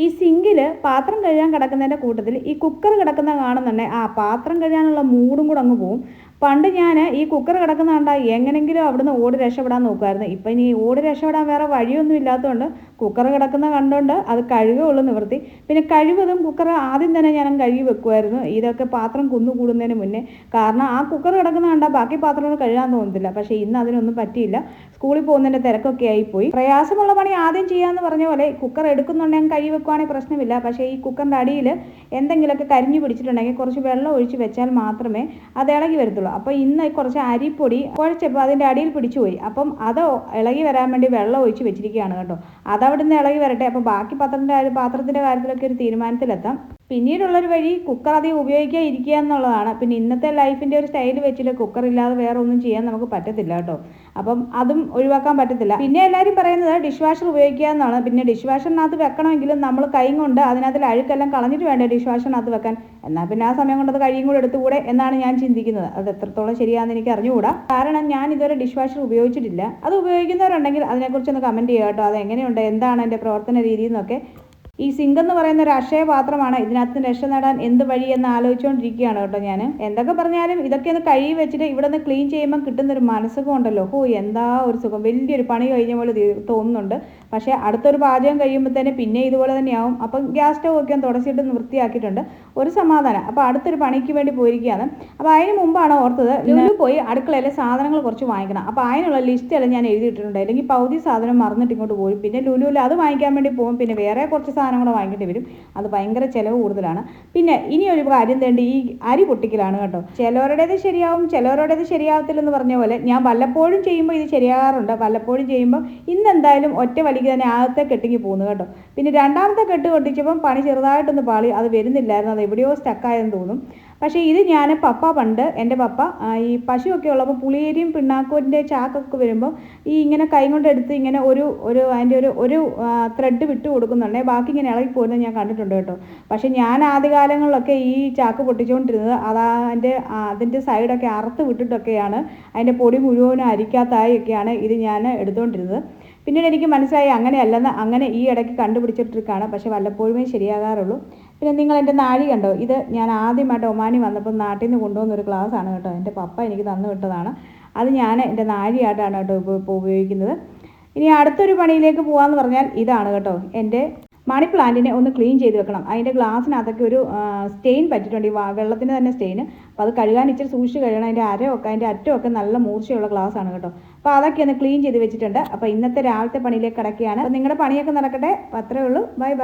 ഈ സിങ്കിൽ പാത്രം കഴുകാൻ കിടക്കുന്നതിൻ്റെ കൂട്ടത്തിൽ ഈ കുക്കർ കിടക്കുന്ന കാണുന്നുണ്ടെങ്കിൽ പാത്രം കഴുകാനുള്ള മൂടും കൂടെ അങ്ങ് പോവും. പണ്ട് ഞാൻ ഈ കുക്കർ കിടക്കുന്ന കണ്ടാൽ എങ്ങനെങ്കിലും അവിടുന്ന് ഓടി രക്ഷപ്പെടാൻ നോക്കുമായിരുന്നു. ഇപ്പം ഇനി ഓടി രക്ഷപ്പെടാൻ വേറെ വഴിയൊന്നും ഇല്ലാത്തതുകൊണ്ട് കുക്കർ കിടക്കുന്ന കണ്ടുകൊണ്ട് അത് കഴുകുകയുള്ളൂ നിവൃത്തി. പിന്നെ കഴിവതും കുക്കർ ആദ്യം തന്നെ ഞാൻ കഴുകി വെക്കുമായിരുന്നു, ഇതൊക്കെ പാത്രം കുന്നുകൂടുന്നതിന് മുന്നേ. കാരണം ആ കുക്കർ കിടക്കുന്ന കണ്ടാൽ ബാക്കി പാത്രങ്ങൾ കഴുകാൻ തോന്നത്തില്ല. പക്ഷേ ഇന്ന് അതിനൊന്നും പറ്റിയില്ല, സ്കൂളിൽ പോകുന്നതിൻ്റെ തിരക്കൊക്കെ ആയിപ്പോയി. പ്രയാസമുള്ള പണി ആദ്യം ചെയ്യാമെന്ന് പറഞ്ഞ പോലെ കുക്കർ എടുക്കുന്നുണ്ടെങ്കിൽ കഴുകി വെക്കുവാണെങ്കിൽ പ്രശ്നമില്ല. പക്ഷേ ഈ കുക്കറിൻ്റെ അടിയിൽ എന്തെങ്കിലുമൊക്കെ കരിഞ്ഞു പിടിച്ചിട്ടുണ്ടെങ്കിൽ കുറച്ച് വെള്ളം ഒഴിച്ച് വെച്ചാൽ മാത്രമേ അത് ഇളകി വരത്തുള്ളൂ. അപ്പോൾ ഇന്ന് കുറച്ച് അരിപ്പൊടി കുഴച്ചപ്പോൾ അതിൻ്റെ അടിയിൽ പിടിച്ചു പോയി. അപ്പം അത് ഇളകി വരാൻ വേണ്ടി വെള്ളം ഒഴിച്ച് വെച്ചിരിക്കുകയാണ് കേട്ടോ. അതവിടുന്ന് ഇളകി വരട്ടെ. അപ്പോൾ ബാക്കി പാത്രത്തിൻ്റെ കാര്യത്തിലൊക്കെ ഒരു തീരുമാനത്തിലെത്താം. പിന്നീടുള്ളൊരു വഴി കുക്കർ അധികം ഉപയോഗിക്കാതിരിക്കുക എന്നുള്ളതാണ്. പിന്നെ ഇന്നത്തെ ലൈഫിൻ്റെ ഒരു സ്റ്റൈൽ വെച്ചിട്ട് കുക്കർ ഇല്ലാതെ വേറെ ഒന്നും ചെയ്യാൻ നമുക്ക് പറ്റത്തില്ല കേട്ടോ. അപ്പം അതും ഒഴിവാക്കാൻ പറ്റത്തില്ല. പിന്നെ എല്ലാവരും പറയുന്നത് ഡിഷ് വാഷർ ഉപയോഗിക്കുക എന്നാണ്. പിന്നെ ഡിഷ് വാഷറിനകത്ത് വെക്കണമെങ്കിലും നമ്മൾ കൈ കൊണ്ട് അതിനകത്തിൽ അഴുക്കെല്ലാം കളഞ്ഞിട്ട് വേണ്ടേ ഡിഷ് വാഷറിനകത്ത് വെക്കാൻ. എന്നാൽ പിന്നെ ആ സമയം കൊണ്ട് അത് കഴിയും കൂടെ എടുത്തുകൂടെ എന്നാണ് ഞാൻ ചിന്തിക്കുന്നത്. അത് എത്രത്തോളം ശരിയാണെന്ന് എനിക്ക് അറിഞ്ഞുകൂടാ. കാരണം ഞാൻ ഇതുവരെ ഡിഷ് വാഷർ ഉപയോഗിച്ചിട്ടില്ല. അത് ഉപയോഗിക്കുന്നവരുണ്ടെങ്കിൽ അതിനെക്കുറിച്ചൊന്ന് കമൻറ്റ് ചെയ്യുക കേട്ടോ. അത് എങ്ങനെയുണ്ട്, എന്താണ് എൻ്റെ പ്രവർത്തന രീതി എന്നൊക്കെ. ഈ സിങ്ക് എന്ന് പറയുന്ന ഒരു അക്ഷയ പാത്രമാണ്. ഇതിനകത്ത് രക്ഷ നേടാൻ എന്ത് വഴി എന്ന് ആലോചിച്ചുകൊണ്ടിരിക്കുകയാണ് കേട്ടോ ഞാൻ. എന്തൊക്കെ പറഞ്ഞാലും ഇതൊക്കെ ഒന്ന് കഴുകി വെച്ചിട്ട് ഇവിടെ നിന്ന് ക്ലീൻ ചെയ്യുമ്പോൾ കിട്ടുന്നൊരു മനസ്സുഖം ഉണ്ടല്ലോ, എന്താ ഒരു സുഖം. വലിയൊരു പണി കഴിഞ്ഞ പോലെ തോന്നുന്നുണ്ട്. പക്ഷേ അടുത്തൊരു പാചകം കഴിയുമ്പോഴത്തേന് പിന്നെ ഇതുപോലെ തന്നെയാവും. അപ്പം ഗ്യാസ് സ്റ്റവ് ഒക്കെ തുടച്ചിട്ട് വൃത്തിയാക്കിയിട്ടുണ്ട്, ഒരു സമാധാനം. അപ്പോൾ അടുത്തൊരു പണിക്ക് വേണ്ടി പോയിരിക്കുകയാണ്. അപ്പോൾ അതിന് മുമ്പാണ് ഓർത്തത് ലുലു പോയി അടുക്കളയിലെ സാധനങ്ങൾ കുറച്ച് വാങ്ങിക്കണം. അപ്പോൾ അതിനുള്ള ലിസ്റ്റെല്ലാം ഞാൻ എഴുതിയിട്ടുണ്ട്. അല്ലെങ്കിൽ പകുതി സാധനം മറന്നിട്ട് ഇങ്ങോട്ട് പോയി. പിന്നെ ലുലുവിൽ അത് വാങ്ങിക്കാൻ വേണ്ടി പോകും. പിന്നെ വേറെ കുറച്ച് സാധനം കൂടെ വാങ്ങിക്കേണ്ടി വരും. അത് ഭയങ്കര ചിലവ് കൂടുതലാണ്. പിന്നെ ഇനി ഒരു കാര്യം തേണ്ടി ഈ അരി പൊട്ടിക്കലാണ് കേട്ടോ. ചിലവരുടേത് ശരിയാവും, ചിലവരുടേത് ശരിയാവത്തില്ലെന്ന് പറഞ്ഞ പോലെ ഞാൻ വല്ലപ്പോഴും ചെയ്യുമ്പോൾ ഇത് ശരിയാകാറുണ്ട്. വല്ലപ്പോഴും ചെയ്യുമ്പോൾ ഇന്ന് എന്തായാലും ഒറ്റ വലിക്ക് തന്നെ ആദ്യത്തെ കെട്ടിങ്ങി പോകുന്നു കേട്ടോ. പിന്നെ രണ്ടാമത്തെ കെട്ട് പൊട്ടിച്ചപ്പം പണി ചെറുതായിട്ടൊന്ന് പാളി, അത് വരുന്നില്ലായിരുന്നു, അത് എവിടെയോ സ്റ്റക്കായെന്ന് തോന്നും. പക്ഷേ ഇത് ഞാൻ പണ്ട് എൻ്റെ പപ്പ ഈ പശുവൊക്കെ ഉള്ളപ്പോൾ പുളിയേരിയും പിണ്ണാക്കോൻ്റെ ചാക്കൊക്കെ വരുമ്പോൾ ഈ ഇങ്ങനെ കൈ കൊണ്ട് എടുത്ത് ഇങ്ങനെ അതിൻ്റെ ഒരു ത്രെഡ് വിട്ട് കൊടുക്കുന്നുണ്ടേ, ബാക്കി ഇങ്ങനെ ഇളകി പോകുന്നത് ഞാൻ കണ്ടിട്ടുണ്ട് കേട്ടോ. പക്ഷേ ഞാൻ ആദ്യകാലങ്ങളിലൊക്കെ ഈ ചാക്ക് പൊട്ടിച്ചുകൊണ്ടിരുന്നത് അതിൻ്റെ സൈഡൊക്കെ അറുത്ത് വിട്ടിട്ടൊക്കെയാണ്, അതിൻ്റെ പൊടി മുഴുവനും അരിക്കാത്തായൊക്കെയാണ് ഇത് ഞാൻ എടുത്തുകൊണ്ടിരുന്നത്. പിന്നീട് എനിക്ക് മനസ്സിലായി അങ്ങനെയല്ലെന്ന്. അങ്ങനെ ഈ ഇടയ്ക്ക് കണ്ടുപിടിച്ചിട്ടിരിക്കുകയാണ്. പക്ഷേ വല്ലപ്പോഴുമേ ശരിയാകാറുള്ളൂ. പിന്നെ നിങ്ങൾ എൻ്റെ നാഴി കണ്ടോ, ഇത് ഞാൻ ആദ്യമായിട്ട് ഒമാനി വന്നപ്പോൾ നാട്ടിൽ നിന്ന് കൊണ്ടുവന്നൊരു ഗ്ലാസ്സാണ് കേട്ടോ. എൻ്റെ പപ്പ എനിക്ക് തന്നു വിട്ടതാണ്. അത് ഞാൻ എൻ്റെ നാഴിയായിട്ടാണ് കേട്ടോ ഇപ്പോൾ ഉപയോഗിക്കുന്നത്. ഇനി അടുത്തൊരു പണിയിലേക്ക് പോകാമെന്ന് പറഞ്ഞാൽ ഇതാണ് കേട്ടോ. എൻ്റെ മണി പ്ലാന്റിനെ ഒന്ന് ക്ലീൻ ചെയ്ത് വെക്കണം. അതിൻ്റെ ഗ്ലാസ്സിനകത്തൊക്കെ ഒരു സ്റ്റെയിൻ പറ്റിയിട്ടുണ്ട്, ഈ വെള്ളത്തിന് തന്നെ സ്റ്റെയിൻ. അപ്പോൾ അത് കഴുകാൻ ഇച്ചിരി സൂക്ഷിച്ച് കഴുകണം. അതിൻ്റെ അറ്റമൊക്കെ നല്ല മൂർച്ചയുള്ള ഗ്ലാസ്സാണ് കേട്ടോ. അപ്പോൾ അതൊക്കെ ഒന്ന് ക്ലീൻ ചെയ്ത് വെച്ചിട്ടുണ്ട്. അപ്പോൾ ഇന്നത്തെ രാവിലത്തെ പണിയിലേക്ക് കിടക്കുകയാണ്. അപ്പോൾ നിങ്ങളുടെ പണിയൊക്കെ നടക്കട്ടെ. അപ്പോൾ അത്രയേ ഉള്ളൂ. Bye bye.